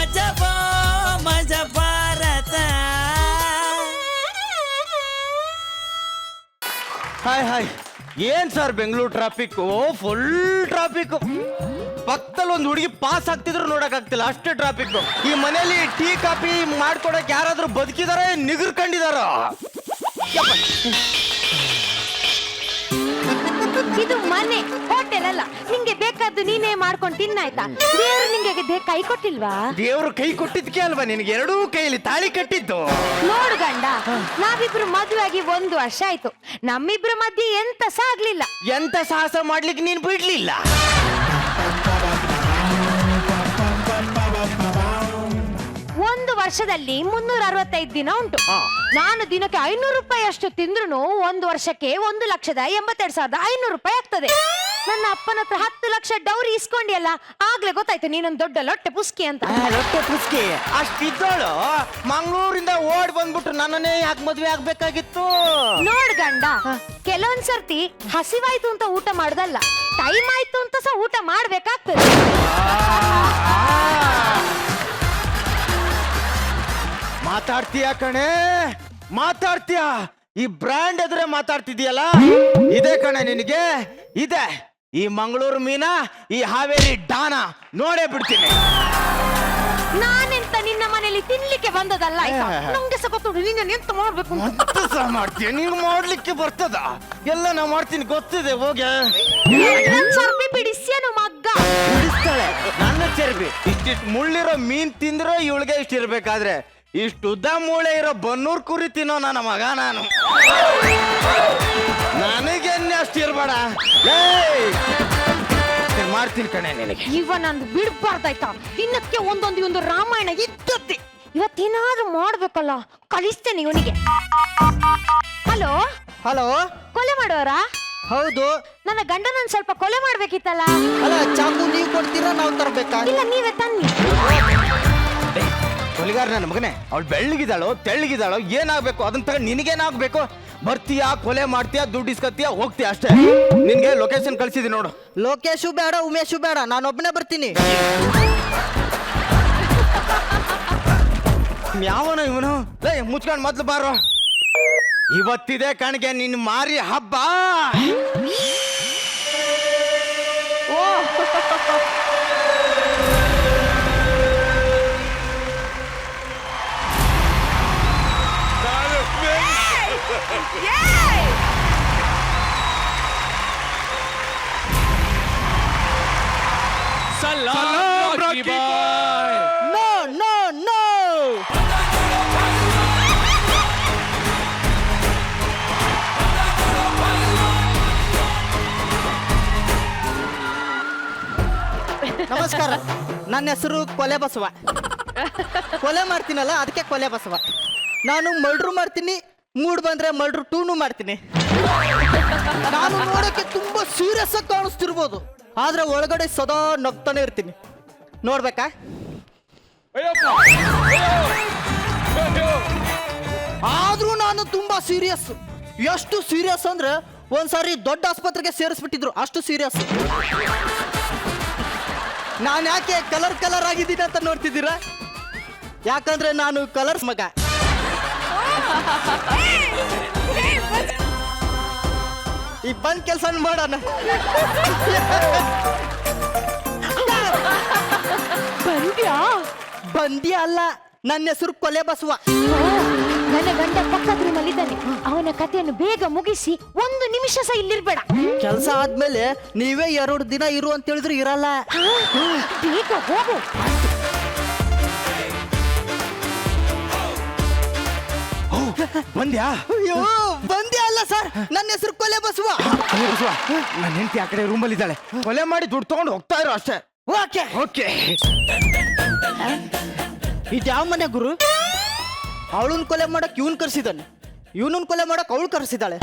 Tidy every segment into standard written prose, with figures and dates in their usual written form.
ಮಜಬೋ ಮಜ Bharat. Hi hi, ಏನ್ sir Bengaluru traffic, full traffic. ಪಕ್ಕದಲ್ಲಿ ಒಂದು ಹುಡುಗಿ ಪಾಸ್ ಆಗ್ತಿದ್ರು ನೋಡಕ್ ಆಗ್ತಿಲ್ಲ, ಅಷ್ಟೇ ಟ್ರಾಫಿಕ್. ಈ ಮನೆಯಲ್ಲಿ ಟೀ ಕಾಫಿ ಮಾಡ್ಕೊಡಕ್ ಯಾರಾದ್ರೂ ಬದುಕಿದಾರ ನಿಗರ್ಕೊಂಡಿದಾರ? ಇದು ಮನೆ, ಹೋಟೆಲ್ ಅಲ್ಲ. ನಿಂಗೆ ಬೇಕಾದ್ದು ನೀನೇ ಮಾಡ್ಕೊಂಡು ತಿನ್ನಾಯ್ತಾ? ದೇವ್ರು ನಿಂಗೆ ಕೈ ಕೊಟ್ಟಿಲ್ವಾ? ದೇವ್ರು ಕೈ ಕೊಟ್ಟಿದ್ಕೆ ಅಲ್ವಾ ನಿನಗೆ ಎರಡೂ ಕೈಯಲ್ಲಿ ತಾಳಿ ಕಟ್ಟಿದ್ದು? ನೋಡು ಗಂಡ, ನಾವಿಬ್ರು ಮದುವೆ ಆಗಿ 1 ವರ್ಷ ಆಯ್ತು. ನಮ್ಮಿಬ್ರ ಮಧ್ಯೆ ಎಂತ ಸಹ ಆಗ್ಲಿಲ್ಲ. ಎಂತ ಸಾಹಸ ಮಾಡ್ಲಿಕ್ಕೆ ನೀನ್ ಬಿಡ್ಲಿಲ್ಲ. 1 ವರ್ಷದಲ್ಲಿ 365 ದಿನ ಉಂಟು. ನಾನು ದಿನಕ್ಕೆ 500 ರೂಪಾಯಿ ಅಷ್ಟು ತಿಂದ್ರು 1 ವರ್ಷಕ್ಕೆ 1,82,500 ರೂಪಾಯಿ ಆಗ್ತದೆ. ನನ್ನ ಅಪ್ಪನ ಹತ್ರ 10 ಲಕ್ಷ ಡೌರಿ ಇಸ್ಕೊಂಡಿಯಲ್ಲ, ಆಗ್ಲೇ ಗೊತ್ತಾಯ್ತು ನೀನೊಂದು ದೊಡ್ಡ ಲೊಟ್ಟೆ ಪುಸ್ಕಿ ಅಂತ. ಲೊಟ್ಟೆ ಪುಸ್ಕಿ ಅಷ್ಟಿದ್ದೋಳು ಮಂಗಳೂರಿಂದ ಓಡ್ ಬಂದ್ಬಿಟ್ಟು ನನ್ನನ್ನೇ ಯಾಕೆ ಮದ್ವೆ ಆಗ್ಬೇಕಾಗಿತ್ತು? ನೋಡ್ ಗಂಡ, ಕೆಲವೊಂದ್ ಸರ್ತಿ ಹಸಿವಾಯ್ತು ಅಂತ ಊಟ ಮಾಡುದಲ್ಲ, ಟೈಮ್ ಆಯ್ತು ಅಂತ ಸಹ ಊಟ ಮಾಡ್ಬೇಕಾಗ್ತದೆ. ಮಾತಾಡ್ತೀಯ ಕಣೆ, ಮಾತಾಡ್ತೀಯ. ಈ ಬ್ರ್ಯಾಂಡ್ ಎದುರೇ ಮಾತಾಡ್ತಿದ್ಯಲ್ಲ, ಇದೆ ಕಣೆ ನಿನಗೆ, ಇದೆ. ಈ ಮಂಗಳೂರು ಮೀನಾ, ಈ ಹಾವೇರಿ ಡಾನ ನೋಡೇ ಬಿಡ್ತೀನಿ. ನಾನೆಂತ ನಿನ್ನ ಮನೇಲಿ ತಿನ್ಲಿಕ್ಕೆ ಬಂದದಲ್ಲ, ಆಯ್ತಾ? ನಂಗೆ ಸಹ ಗೊತ್ತು ನೀನು ಎಂತ ಮಾಡ್ಬೇಕು ಅಂತ ಸಹ ಮಾಡ್ತೀಯ. ನೀವು ಮಾಡ್ಲಿಕ್ಕೆ ಬರ್ತದ? ಎಲ್ಲ ನಾ ಮಾಡ್ತೀನಿ, ಗೊತ್ತಿದೆ. ಹೋಗೆ ಚರ್ಬಿ ಬಿಡಿಸ್ಯನು ಮಗ್ಗ ಬಿಡಿಸ್ತಾಳೆ ನನ್ನ ಚರ್ಬಿ. ಇಷ್ಟಿಷ್ಟು ಮುಳ್ಳಿರೋ ಮೀನ್ ತಿಂದ್ರೆ ಇವಳಿಗೆ ಇಷ್ಟ ಇರ್ಬೇಕಾದ್ರೆ, ಇಷ್ಟು ಉದ್ದ ಮೂಳೆ ಇರೋ ಬನ್ನೂರ್ ಕುರಿ ತಿನ್ನೋ ನನ್ನ ಮಗ ನಾನು. ನನಗೆನ್ನೆ ಅಷ್ಟು ಇರ್ಬೇಡ. ಮಾಡ್ತೀನಿ ಕಣೆ ನಿನಗೆ. ಇವ ನಂದು ಬಿಡ್ಬಾರ್ದಾಯ್ತಾ? ದಿನಕ್ಕೆ ಒಂದೊಂದು ರಾಮಾಯಣ ಇದ್ದದ್ದೆ. ಇವತ್ತೇನಾದ್ರೂ ಮಾಡ್ಬೇಕಲ್ಲ, ಕಲಿಸ್ತೇನೆ ಇವನಿಗೆ. ಹಲೋ ಹಲೋ, ಕೊಲೆ ಮಾಡೋರಾ? ಹೌದು. ನನ್ನ ಗಂಡನ ಸ್ವಲ್ಪ ಕೊಲೆ ಮಾಡ್ಬೇಕಿತ್ತಲ್ಲ. ಅಲ್ಲ, ಚಾಕು ನೀವು ಕೊಡ್ತೀರಾ, ನಾವು ತರಬೇಕಾ? ಇಲ್ಲ, ನೀವೇ ತನ್ನಿ. ಕೊಲೆಗಾರ ನನ್ನ ಮಗನೇ, ಅವಳು ಬೆಳ್ಳಗಿದ್ದಾಳೋ ತೆಳ್ಳಗಿದ್ದಾಳೋ ಏನಾಗ್ಬೇಕು ಅದನ್ನ ತಗೊಂಡು ನಿನಗೇನಾಗ್ಬೇಕು? ಬರ್ತೀಯಾ, ಕೊಲೆ ಮಾಡ್ತೀಯಾ, ದುಡ್ಡು ಇಸ್ಕತ್ತೀಯಾ, ಹೋಗ್ತೀಯ ಅಷ್ಟೇ. ನಿನ್ಗೆ ಲೊಕೇಶನ್ ಕಳ್ಸಿದೀನಿ ನೋಡು. ಲೋಕೇಶು ಬೇಡ, ಉಮೇಶು ಬೇಡ, ನಾನೊಬ್ಬನೇ ಬರ್ತೀನಿ. ಯಾವನ ಇವನು? ಮುಚ್ಕೊಂಡು ಮೊದ್ಲು ಬಾರೋ. ಇವತ್ತಿದೆ ಕಣ್ಗೆ ನಿನ್ ಮಾರಿ ಹಬ್ಬ. ಸಲಾಮ್ ರಾಕಿ ಬಾಯ್. No no no. ನಮಸ್ಕಾರ, ನನ್ನ ಹೆಸರು ಕೊಲೆ ಬಸವ. ಕೊಲೆ ಮಾಡ್ತೀನಲ್ಲ, ಅದಕ್ಕೆ ಕೊಲೆ ಬಸವ. ನಾನು ಮರ್ಡ್ರು ಮಾಡ್ತೀನಿ, ಮೂಡ್ ಬಂದ್ರೆ ಮರ್ಡ್ರು 2 ಮಾಡ್ತೀನಿ. ನಾನು ನೋಡಕ್ಕೆ ತುಂಬಾ ಸೀರಿಯಸ್ ಆಗಿ ಕಾಣಿಸ್ತಿರ್ಬೋದು, ಆದ್ರೆ ಒಳಗಡೆ ಸದಾ ನಗ್ತಾನೆ ಇರ್ತೀನಿ. ನೋಡ್ಬೇಕಾ? ಆದ್ರೂ ನಾನು ತುಂಬಾ ಸೀರಿಯಸ್. ಎಷ್ಟು ಸೀರಿಯಸ್ ಅಂದ್ರೆ ಒಂದ್ಸಾರಿ ದೊಡ್ಡ ಆಸ್ಪತ್ರೆಗೆ ಸೇರಿಸ್ಬಿಟ್ಟಿದ್ರು, ಅಷ್ಟು ಸೀರಿಯಸ್. ನಾನು ಯಾಕೆ ಕಲರ್ ಆಗಿದ್ದೀನಿ ಅಂತ ನೋಡ್ತಿದ್ದೀರಾ? ಯಾಕಂದ್ರೆ ನಾನು ಕಲರ್ಸ್ ಮಗ. ಈ ಬಂದ್ ಕೆಲಸ ಮಾಡೋಣ. ಬಂದ್ಯಾ ಅಲ್ಲ, ನನ್ನ ಹೆಸರು ಕೊಲೆ ಬಸವ. ನನ್ನ ಗಂಡ ಪಕ್ಕದ ರೂಮಲ್ಲಿ ಇದ್ದಾನೆ. ಅವನ ಕಥೆಯನ್ನು ಬೇಗ ಮುಗಿಸಿ 1 ನಿಮಿಷ ಸಹ ಇಲ್ಲಿರ್ಬೇಡ. ಕೆಲಸ ಆದ್ಮೇಲೆ ನೀವೇ 2 ದಿನ ಇರು ಅಂತ ಹೇಳಿದ್ರು ಇರಲ್ಲ. ಬೇಗ ಹೋಗು. ಬಂದ್ಯಾ? ಅಯ್ಯೋ, ಬಂದ್ಯಾ ಅಲ್ಲ ಸರ್, ನನ್ನ ಹೆಸರು ಕೊಲೆ ಬಸವ. ನನ್ನ ಹೆಂಡತಿ ಆ ಕಡೆ ರೂಮಲ್ಲಿ ಇದ್ದಾಳೆ. ಕೊಲೆ ಮಾಡಿ ದುಡ್ಡು ತಗೊಂಡು ಹೋಗ್ತಾ ಇರೋ ಅಷ್ಟೇ. Okay okay. ಇದು ಯಾವ ಮನೆ ಗುರು? ಅವಳನ್ ಕೊಲೆ ಮಾಡಕ್ ಇವನ್ ಕರ್ಸಿದಾನೆ, ಇವನನ್ ಕೊಲೆ ಮಾಡಕ್ ಅವಳು ಕರ್ಸಿದಾಳೆ.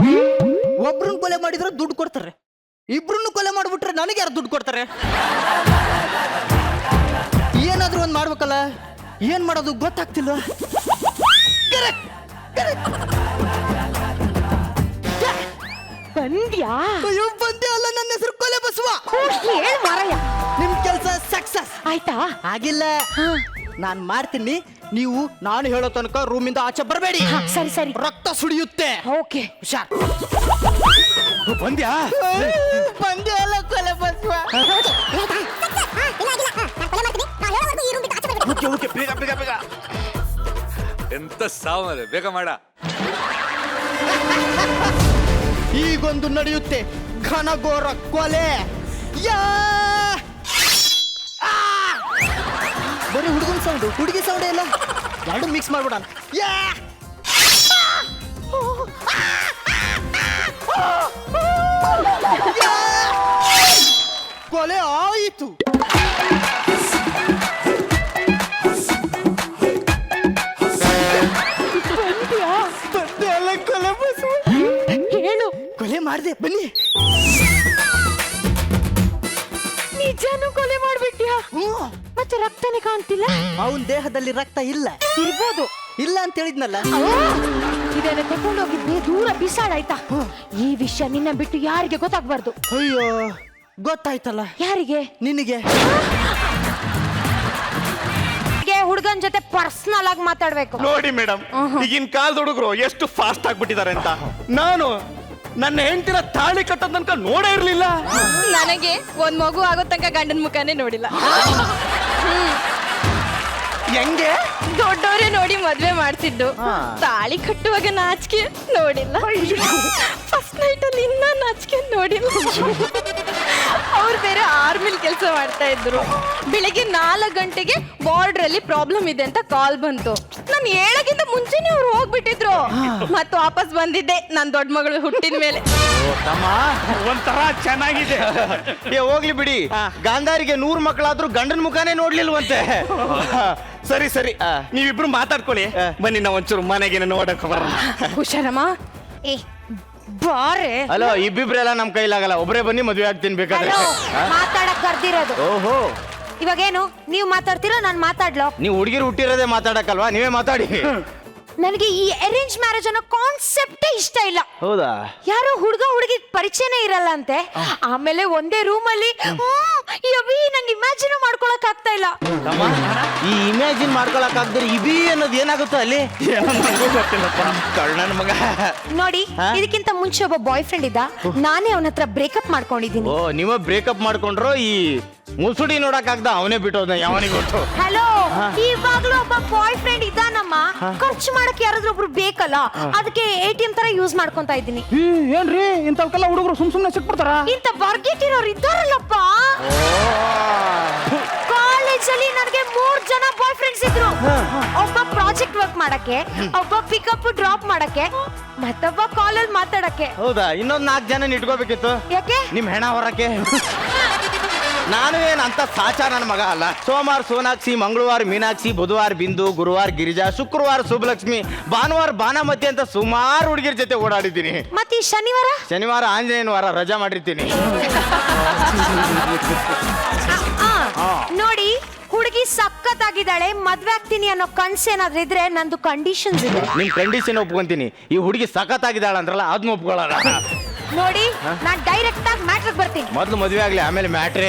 ಒಬ್ರನ್ ಕೊಲೆ ಮಾಡಿದ್ರೆ ದುಡ್ಡು ಕೊಡ್ತಾರೆ, ಇಬ್ರನ್ನು ಕೊಲೆ ಮಾಡ್ಬಿಟ್ರೆ ನನಗೆ ಯಾರು ದುಡ್ಡು ಕೊಡ್ತಾರೆ? ಏನಾದ್ರೂ ಒಂದ್ ಮಾಡ್ಬೇಕಲ್ಲ, ಏನ್ ಮಾಡೋದು ಗೊತ್ತಾಗ್ತಿಲ್ಲ. ಬಂದ್ಯಾ? ಅಯ್ಯೋ, ಬಂದೆ ಅಲ್ಲ, ನನ್ನ ಹೆಸರು ಕೊಲೆ ಬಸವ. ಹೇಳು ಮಾರಾಯ. ನಿಮ್ ಕೆಲಸ ಸಕ್ಸಸ್ ಆಯ್ತಾ? ಆಗಿಲ್ಲ. ನಾನು ಮಾಡ್ತೀನಿ, ನೀವು ನಾನು ಹೇಳೋ ತನಕ ರೂಮಿಂದ ಆಚೆ ಬರಬೇಡಿ. ಹಾ, ಸರಿ ಸರಿ ರಕ್ತ ಸುಳಿಯುತ್ತೆ. ಓಕೆ. ಹುಷಾರ್. ಬಂದ್ಯಾ ಬಂದೆ ಅಲ್ಲ ಕೊಲೆ ಬಸವ. ಓಕೆ ಬೇಗ ಬೇಗ ಬೇಗ. ಎಂತ ಸಾವರೆ, ಬೇಗ ಮಾಡ. ಈಗೊಂದು ನಡೆಯುತ್ತೆ ಘನಘೋರ ಕೊಲೆ. ಯಾ ಆ! ಬರೀ ಹುಡುಗನ ಸೌಂಡ್, ಹುಡುಗಿ ಸೌಂಡ್ ಇಲ್ಲ, ಎರಡು ಮಿಕ್ಸ್ ಮಾಡ್ಬಿಡೋಣ. ಯಾ ಯಾ! ಕೊಲೆ ಆಯಿತು. ಬಂದೆ ಅಲ್ಲ ಕೊಲೆ ಬಸವ. ಹೇಳು, ಕೊಲೆ ಮಾಡಿದೆ, ಬನ್ನಿ. ನಿಜಾನು ಕೊಲೆ ಮಾಡ್ಬಿಟ್ಯಾ? ಮತ್ತೆ ರಕ್ತನೇ ಕಾಣ್ತಿಲ್ಲ. ಅವನ ದೇಹದಲ್ಲಿ ರಕ್ತ ಇಲ್ಲ. ಇರ್ಬೋದು. ಇಲ್ಲ ಅಂತ ಹೇಳಿದ್ನಲ್ಲ. ಇದನ್ನ ತಗೊಂಡೋಗಿದ್ದೆ ದೂರ ಬಿಸಾಡಾಯ್ತಾ? ಈ ವಿಷಯ ನಿನ್ನ ಬಿಟ್ಟು ಯಾರಿಗೆ ಗೊತ್ತಾಗ್ಬಾರ್ದು. ಅಯ್ಯೋ, ಗೊತ್ತಾಯ್ತಲ್ಲ. ಯಾರಿಗೆ? ನಿನಗೆ. ಹುಡುಗನ್ ಜೊತೆ ಪರ್ಸನಲ್ ಆಗಿ ಮಾತಾಡ್ಬೇಕು. ನೋಡಿ ಮೇಡಮ್, ಈಗಿನ ಕಾಲದ ಹುಡುಗರು ಎಷ್ಟು ಫಾಸ್ಟ್ ಆಗ್ಬಿಟ್ಟಿದ್ದಾರೆ ಅಂತ. ನಾನು ನನ್ನ ಹೆಂಡತಿನ ತಾಳಿ ಕಟ್ಟೋದ್ ತನಕ ನೋಡೇ ಇರ್ಲಿಲ್ಲ. ನನಗೆ ಒಂದ್ ಮಗು ಆಗೋ ತನಕ ಗಂಡನ ಮುಖನೇ ನೋಡಿಲ್ಲ. ಹೆಂಗೆ? ದೊಡ್ಡವರೇ ನೋಡಿ ಮದ್ವೆ ಮಾಡ್ತಿದ್ದು, ತಾಳಿ ಕಟ್ಟುವಾಗ ನಾಚಿಕೆ ನೋಡಿಲ್ಲ. ಫಸ್ಟ್ ನೈಟ್ ಅಲ್ಲಿ ಇನ್ನ ನಾಚಿಕೆ ನೋಡಿಲ್ಲ. ಅವ್ರು ಬೇರೆ ಆರ್ಮಿಲ್ ಕೆಲಸ ಮಾಡ್ತಾ ಇದ್ರು. ಬೆಳಿಗ್ಗೆ 4 ಗಂಟೆಗೆ ಬಾರ್ಡರ್ ಅಲ್ಲಿ ಪ್ರಾಬ್ಲಮ್ ಇದೆ ಅಂತ ಕಾಲ್ ಬಂತು. ನಾನು ಹೇಳಕ್ಕಿಂತ ಮುಂಚೆನೆ ಅವ್ರು ಹೋಗ್ಬಿಟ್ಟಿದ್ರು. ಮತ್ತೆ ವಾಪಸ್ ಬಂದಿದ್ದೆ ನನ್ ದೊಡ್ಡ ಮಗಳು ಹುಟ್ಟಿದ ಮೇಲೆ. ಒಂಥರ ಚೆನ್ನಾಗಿದೆ. ಏ ಹೋಗ್ಲಿ ಬಿಡಿ, ಗಾಂಧಾರಿಗೆ 100 ಮಕ್ಕಳಾದ್ರೂ ಗಂಡನ ಮುಖಾನೇ ನೋಡ್ಲಿಲ್ವಂತೆ. ಸರಿ ಸರಿ, ನೀವಿಬ್ರು ಮಾತಾಡ್ಕೊಳ್ಳಿ. ಬನ್ನಿ, ನಾವು ಒಂಚೂರು ಮನೆಗೆ ನೋಡಕ್ ಬರೋಣ. ಹುಷಾರಮ್ಮ. ಏ ಬಾರೆ. ಹಲೋ, ಇಬ್ಬಿಬ್ರೆಲ್ಲ ನಮ್ ಕೈಲಾಗಲ್ಲ, ಒಬ್ರೇ ಬನ್ನಿ, ಮದುವೆ ಆಗ್ತೀನಿ ಬೇಕಾದ್ರೆ. ಹಲೋ, ಮಾತಾಡಕ್ ಕರ್ದಿರೋದು. ಓಹೋ, ಇವಾಗೇನು ನೀವು ಮಾತಾಡ್ತೀರೋ ನಾನು ಮಾತಾಡ್ಲೋ? ನೀವು ಹುಡುಗಿರು ಹುಟ್ಟಿರೋದೇ ಮಾತಾಡಕ್ಕಲ್ವಾ, ನೀವೇ ಮಾತಾಡಿ. ನನಗೆ ಈ ಅರೇಂಜ್ ಮ್ಯಾರೇಜ್ ಅನ್ನೋ ಕಾನ್ಸೆಪ್ಟೇ ಇಷ್ಟ ಇಲ್ಲ. ಹೌದಾ? ಯಾರೋ ಹುಡುಗ ಹುಡುಗಿ ಪರಿಚಯನೇ ಇರಲ್ಲ ಅಂತೆ. ಆಮೇಲೆ ಒಂದೇ ರೂಮ್ ಅಲ್ಲಿ ನಂಗೆ ಇಮ್ಯಾಜಿನ್ ಮಾಡ್ಕೊಳಕ್ ಆಗ್ತಾ ಇಲ್ಲ. ಈ ಇಮ್ಯಾಜಿನ್ ಮಾಡ್ಕೊಳಕ್ ಆಗದ್ರೆ ಇಬಿ ಅನ್ನೋದು ಏನಾಗುತ್ತೋ ಅಲ್ಲಿ ಕಳ್ಳನ ಮಗ. ನೋಡಿ, ಇದಕ್ಕಿಂತ ಮುಂಚೆ ಒಬ್ಬ ಬಾಯ್ ಫ್ರೆಂಡ್ ಇದ್ದ. ನಾನೇ ಅವನ ಹತ್ರ ಬ್ರೇಕಪ್ ಮಾಡ್ಕೊಂಡಿದ್ದೀನಿ. ಓ, ನೀವ ಬ್ರೇಕಪ್ ಮಾಡ್ಕೊಂಡ್ರು? ಈ ಮುಸುಡಿ ನೋಡಕ್ ಆಗ್ದ ಅವನೇ ಬಿಟ್ಟೋದ, ಯಾವನಿಗೆ ಗೊತ್ತು. ಹಲೋ, ಇವಾಗ್ಲೂ ಒಬ್ಬ ಬಾಯ್ ಫ್ರೆಂಡ್ ಇದ್ದಾನಮ್ಮ. ಖರ್ಚು ಮಾಡಕ್ ಯಾರಾದ್ರೂ ಒಬ್ರು ಬೇಕಲ್ಲ, ಅದಕ್ಕೆ ATM ತರ ಯೂಸ್ ಮಾಡ್ಕೊಂತ ಇದ್ದೀನಿ. ಏನ್ರಿ ಇಂಥವಕ್ಕೆಲ್ಲ ಹುಡುಗರು ಸುಮ್ನೆ ಸಿಕ್ಬಿಡ್ತಾರ? ಇಂತ ಬರ್ಗೆಟ್ಟಿರೋರು ಇದ್ದಾರಲ್ಲಪ್ಪ. ಕಾಲೇಜಲ್ಲಿ ನನಗೆ 3 ಜನ ಬಾಯ್ ಫ್ರೆಂಡ್ಸ್ ಇದ್ರು. ಒಬ್ಬ ಪ್ರಾಜೆಕ್ಟ್ ವರ್ಕ್ ಮಾಡಕ್ಕೆ, ಒಬ್ಬ ಪಿಕಪ್ ಡ್ರಾಪ್ ಮಾಡಕ್ಕೆ, ಮತ್ತೊಬ್ಬ ಕಾಲಲ್ಲಿ ಮಾತಾಡಕ್ಕೆ. ಹೌದಾ? ಇನ್ನೊಂದ್ 4 ಜನ ಇಟ್ಕೋಬೇಕಿತ್ತು. ಯಾಕೆ? ನಿಮ್ ಹೆಣ ಹೊರಕ್ಕೆ. ನಾನು ಏನಂತ ಸಾಚಾ ನನ್ನ ಮಗ ಅಲ್ಲ. ಸೋಮವಾರ ಸೋನಾಕ್ಷಿ, ಮಂಗಳವಾರ ಮೀನಾಕ್ಷಿ, ಬುಧವಾರ ಬಿಂದು, ಗುರುವಾರ ಗಿರಿಜಾ, ಶುಕ್ರವಾರ ಶುಭಲಕ್ಷ್ಮಿ, ಭಾನುವಾರ ಭಾನಾಮತಿ ಅಂತ ಸುಮಾರು ಹುಡುಗಿರ ಜೊತೆ ಓಡಾಡಿದ್ದೀನಿ. ಮತ್ತೆ ಈ ಶನಿವಾರ ಆಂಜನೇಯನ ವಾರ ರಜಾ ಮಾಡಿರ್ತೀನಿ. ನೋಡಿ, ಹುಡುಗಿ ಸಖತ್ತಾಗಿದ್ದಾಳೆ, ಮದ್ವೆ ಆಗ್ತೀನಿ ಅನ್ನೋ ಕನ್ಸೇನಾದ್ರೂ ಇದ್ರೆ ನಂದು ಕಂಡೀಷನ್ಸ್ ಇದೆ. ನಿಮ್ ಕಂಡೀಷನ್ ಒಪ್ಕೊಂತೀನಿ. ಈ ಹುಡುಗಿ ಸಖತ್ತಾಗಿದ್ದಾಳ ಅಂದ್ರಲ್ಲ, ಅದನ್ನ ಒಪ್ಕೊಳ್ಳಲ್ಲ. ನೋಡಿ, ನಾನ್ ಡೈರೆಕ್ಟ್ ಆಗಿ ಮ್ಯಾಟ್ರಿಗೆ ಬರ್ತೀನಿ. ಮೊದ್ಲು ಮದ್ವೆ ಆಗ್ಲಿ, ಆಮೇಲೆ ಮ್ಯಾಟ್ರೆ.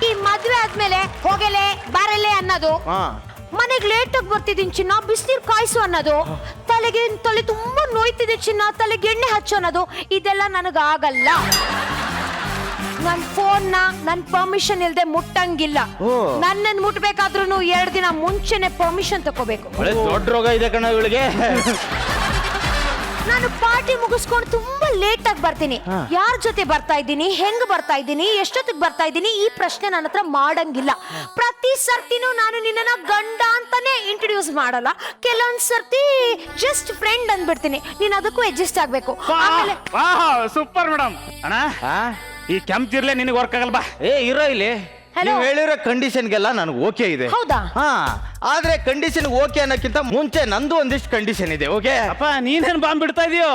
ಈ ಮದ್ವೆ ಆದ್ಮೇಲೆ ಹೋಗಲೆ ಬಾರಲೆ ಅನ್ನೋದು, ಮನೆಗ್ ಲೇಟ್ ಆಗಿ ಬರ್ತಿದ್ದೀನಿ ಚಿನ್ನ, ಬಿಸಿನೀರ್ ಕಾಯಿಸು ಅನ್ನೋದು, ತಲೆ ತುಂಬಾ ನೋಯ್ತಿದೆ ಚಿನ್ನ, ತಲೆಗೆ ಎಣ್ಣೆ ಹಚ್ಚು ಅನ್ನೋದು, ಇದೆಲ್ಲ ನನಗಾಗಲ್ಲ. ನನ್ ಫೋನ್ನ ನನ್ ಪರ್ಮಿಷನ್ ಇಲ್ದೆ ಮುಟ್ಟಂಗಿಲ್ಲ. ನನ್ನನ್ ಮುಟ್ಬೇಕಾದ್ರೂ 2 ದಿನ ಮುಂಚೆನೆ ಪರ್ಮಿಷನ್ ತಗೋಬೇಕು. ದೊಡ್ಡ ರೋಗ ಇದೆ ಕಣ ಇವಳಿಗೆ. ನಾನು ಪಾರ್ಟಿ ಮುಗಿಸ್ಕೊಂಡು ತುಂಬಾ ಲೇಟ್ ಆಗಿ ಬರ್ತೀನಿ. ಯಾರ ಜೊತೆ ಬರ್ತಾ ಇದ್ದೀನಿ, ಹೆಂಗ್ ಬರ್ತಾ ಇದ್ದೀನಿ, ಎಷ್ಟೊತ್ತಿಗೆ ಬರ್ತಾ ಇದ್ದೀನಿ, ಈ ಪ್ರಶ್ನೆ ನನ್ನ ಹತ್ರ ಮಾಡಂಗಿಲ್ಲ. ಪ್ರತಿ ಸರ್ತಿನೂ ನಾನು ನಿನ್ನ ಗಂಡ ಅಂತಾನೆ ಇಂಟ್ರೊಡ್ಯೂಸ್ ಮಾಡಲ್ಲ. ಕೆಲವೊಂದ್ ಸರ್ತಿ ಜಸ್ಟ್ ಫ್ರೆಂಡ್ ಅಂದ್ಬಿಡ್ತೀನಿ. ನೀನ್ ಅದಕ್ಕೂ ಅಡ್ಜಸ್ಟ್ ಆಗ್ಬೇಕು. ಆಮೇಲೆ ಸೂಪರ್ ಮೇಡಮ್. ಅಣ್ಣ, ಈ ಕೆಂಪಿರ್ಲೆ ನಿನಗೆ ವರ್ಕ್ ಆಗಲ್ ಬಾ. ಇರೋ ಇಲ್ಲಿ. ನೀವು ಹೇಳಿರೋ ಕಂಡೀಷನ್ಗೆಲ್ಲ ನನಗೆ ಓಕೆ ಇದೆ. ಹೌದಾ? ಆದ್ರೆ ಕಂಡೀಷನ್ ಓಕೆ ಅನ್ನೋಕ್ಕಿಂತ ಮುಂಚೆ ನಂದು ಒಂದಿಷ್ಟು ಕಂಡೀಷನ್ ಇದೆ. ಓಕೆ ಅಪ್ಪ, ನೀನೇನ್ ಬಾಂಬ್ ಬಿಡ್ತಾ ಇದೀಯೋ?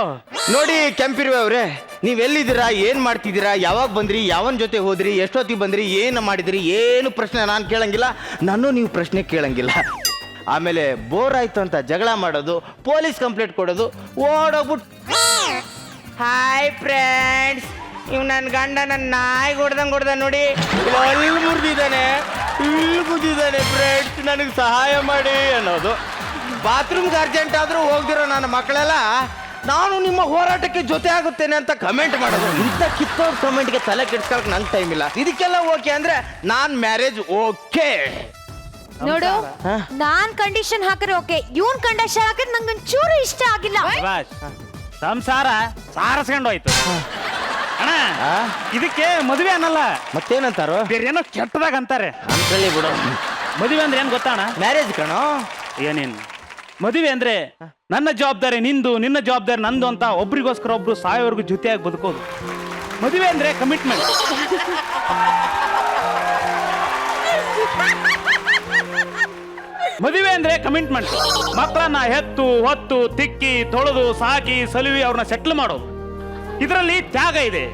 ನೋಡಿ ಕೆಂಪಿರುವೆ ಅವ್ರೆ, ನೀವ್ ಎಲ್ಲಿದ್ದೀರಾ, ಏನ್ ಮಾಡ್ತಿದ್ದೀರಾ, ಯಾವಾಗ ಬಂದ್ರಿ, ಯಾವನ್ ಜೊತೆ ಹೋದ್ರಿ, ಎಷ್ಟೊತ್ತಿಗೆ ಬಂದ್ರಿ, ಏನ್ ಮಾಡಿದ್ರಿ, ಏನು ಪ್ರಶ್ನೆ ನಾನು ಕೇಳಂಗಿಲ್ಲ. ನಾನು ನೀವು ಪ್ರಶ್ನೆ ಕೇಳಂಗಿಲ್ಲ. ಆಮೇಲೆ ಬೋರ್ ಆಯ್ತು ಅಂತ ಜಗಳ ಮಾಡೋದು, ಪೊಲೀಸ್ ಕಂಪ್ಲೇಂಟ್ ಕೊಡೋದು, ಓಡೋಗ್ಬಿಟ್ಟು ಹಾಯ್ ಫ್ರೆಂಡ್ಸ್, ಇವ್ ನನ್ನ ಗಂಡ ನನ್ನ ನಾಯಿ ಹೊಡ್ದಂಗ್ ನೋಡಿ, ಅಲ್ಲಿ ಮುರಿದಿದ್ದಾನೆ. ಇಲ್ಲಿ ಕೂತಿದ್ದಾನೆ ಫ್ರೆಂಡ್ಸ್, ನನಗೆ ಸಹಾಯ ಮಾಡಿ ಅನ್ನೋದು. ಬಾತ್ರೂಮ್ಗೆ ಅರ್ಜೆಂಟ್ ಆದ್ರೂ ಹೋಗ್ದಿರೋ ನನ್ನ ಮಕ್ಕಳೆಲ್ಲ ನಾನು ನಿಮ್ಮ ಹೋರಾಟಕ್ಕೆ ಜೊತೆ ಆಗುತ್ತೇನೆ ಅಂತ ಕಮೆಂಟ್ ಮಾಡೋದು. ಇಂಥ ಕಿತ್ತೋರ್ ಕಮೆಂಟ್ಗೆ ತಲೆ ಕೆಡ್ಸ್ಕೊಳಕ್ ನಂಗೆ ಟೈಮ್ ಇಲ್ಲ. ಇದಕ್ಕೆಲ್ಲ ಓಕೆ ಅಂದ್ರೆ ನಾನ್ ಮ್ಯಾರೇಜ್ ಓಕೆ. ನೋಡು, ನಾನ್ ಕಂಡೀಷನ್ ಹಾಕಿದ್ರೆ ಓಕೆ, ಇವನ್ ಕಂಡೀಷನ್ ಹಾಕಿದ್ರೆ ನಂಗೆ ಒಂಚೂರು ಇಷ್ಟ ಆಗಿಲ್ಲ. ಶಭಾಷ್. ಸಂಸಾರ ಸಾರಸ್ಕೊಂಡು ಹೋಯ್ತು ಅಣ್ಣ. ಇದಕ್ಕೆ ಮದುವೆ ಅನ್ನಲ್ಲ, ಮತ್ತೇನಂತಾರೋ ಬೇರೆ ಏನೋ ಕೆಟ್ಟದಾಗ ಅಂತಾರೆ. ಅನ್ಕೊಳ್ಳಿ ಬಿಡು. ಮದುವೆ ಅಂದ್ರೆ ಏನ್ ಗೊತ್ತಣ್ಣ? ಮ್ಯಾರೇಜ್ ಕಣೋ. ಏನೇನು ಮದುವೆ ಅಂದ್ರೆ ನನ್ನ ಜವಾಬ್ದಾರಿ ನಿಂದು, ನಿನ್ನ ಜವಾಬ್ದಾರಿ ನಂದು ಅಂತ ಒಬ್ರಿಗೋಸ್ಕರ ಒಬ್ರು ಸಾಯೋವರೆಗೂ ಜೊತೆಯಾಗಿ ಬದುಕೋದು. ಮದುವೆ ಅಂದ್ರೆ ಕಮಿಟ್ಮೆಂಟ್. ಮದುವೆ ಅಂದ್ರೆ ಕಮಿಟ್ಮೆಂಟ್. ಮಕ್ಕಳನ್ನ ಹೆತ್ತು ಹೊತ್ತು ತಿಕ್ಕಿ ತೊಳೆದು ಸಾಕಿ ಸಲುವಿ ಅವ್ರನ್ನ ಸೆಟ್ಲ್ ಮಾಡೋದು. ಇದರಲ್ಲಿ ತ್ಯಾಗ ಇದೆ,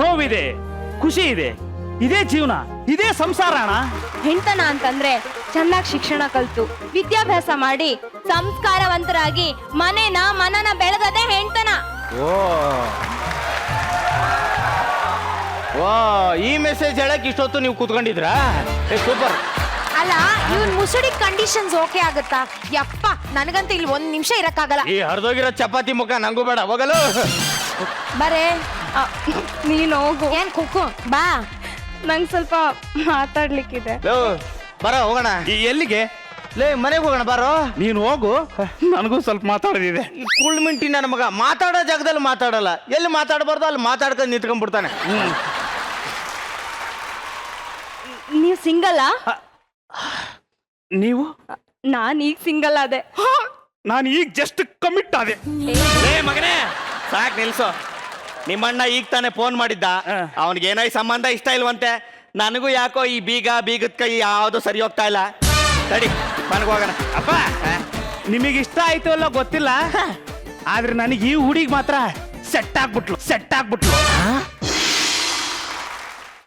ನೋವಿದೆ, ಖುಷಿ ಇದೆ. ಇದೇ ಜೀವನ, ಇದೇ ಸಂಸಾರ ಅಣ್ಣ. ಹೆಣ್ತನ ಅಂತಂದ್ರೆ ಚೆನ್ನಾಗಿ ಶಿಕ್ಷಣ ಕಲ್ತು ವಿದ್ಯಾಭ್ಯಾಸ ಮಾಡಿ ಸಂಸ್ಕಾರವಂತರಾಗಿ ಮನನ ಬೆಳೆದದೇ ಹೆಣ್ತನ. ಓ ಓ ಈ ಮೆಸೇಜ್ ಹೇಳಕ್ ಇಷ್ಟೊತ್ತು ನೀವು ಕೂತ್ಕೊಂಡಿದ್ರಾ? ಸೂಪರ್. ಅಲ್ಲ, ಇವನ್ ಮುಸುಡಿ ಕಂಡೀಷನ್ಸ್ ಓಕೆ ಆಗುತ್ತಾ? ಯಪ್ಪ, ನನಗಂತೂ ಇಲ್ಲಿ ಒಂದ್ ನಿಮಿಷ ಇರಕ್ಕಾಗಲ್ಲ. ಈ ಹರಿದೋಗಿರೋ ಚಪಾತಿ ಮುಖ ನಂಗೂ ಬೇಡ, ಹೋಗಲು. ಬರೇ ನೀನು ಹೋಗು, ಏನ್ ಕುಕ್ಕು ಬಾ. ನಂಗೆ ಸ್ವಲ್ಪ ಮಾತಾಡ್ಲಿಕ್ಕಿದೆ. ಲೋ, ಬರೋ ಹೋಗೋಣ. ಎಲ್ಲಿಗೆ? ಲೇ, ಮನೆಗೆ ಹೋಗೋಣ ಬಾರೋ. ನೀನು ಹೋಗು, ನನಗೂ ಸ್ವಲ್ಪ ಮಾತಾಡೋದಿದೆ. ಈ ಕುಳ್ ಮಿಂಟಿ ನನ್ನ ಮಗ ಮಾತಾಡೋ ಜಾಗದಲ್ಲಿ ಮಾತಾಡಲ್ಲ, ಎಲ್ಲಿ ಮಾತಾಡಬಾರ್ದು ಅಲ್ಲಿ ಮಾತಾಡ್ಕೊಂಡು ನಿಂತ್ಕೊಂಡ್ಬಿಡ್ತಾನೆ. ನೀವು ಸಿಂಗಲ್ಲಾ? ನೀವು? ನಾನು ಈಗ ಸಿಂಗಲ್ ಆದೆ. ನಾನು ಈಗ ಜಸ್ಟ್ ಕಮಿಟ್ ಆದೆ. ಲೇ ಮಗನೇ, ಸಾಕ್ ನಿಲ್ಸು. ನಿಮ್ಮಣ್ಣ ಈಗ ತಾನೇ ಫೋನ್ ಮಾಡಿದ್ದ. ಅವನಿಗೆ ಏನೋ ಈ ಸಂಬಂಧ ಇಷ್ಟ ಇಲ್ವಂತೆ. ನನಗೂ ಯಾಕೋ ಈ ಬೀಗದ ಕೈ ಯಾವ್ದು ಸರಿ ಹೋಗ್ತಾ ಇಲ್ಲ. ತಡಿ, ಮನೆಗೆ ಹೋಗೋಣ. ಅಪ್ಪ, ನಿಮಗಿಷ್ಟ ಆಯ್ತು ಅಲ್ಲ ಗೊತ್ತಿಲ್ಲ, ಆದ್ರೆ ನನಗೆ ಈ ಹುಡುಗಿ ಮಾತ್ರ ಸೆಟ್ ಆಗ್ಬಿಟ್ಲು.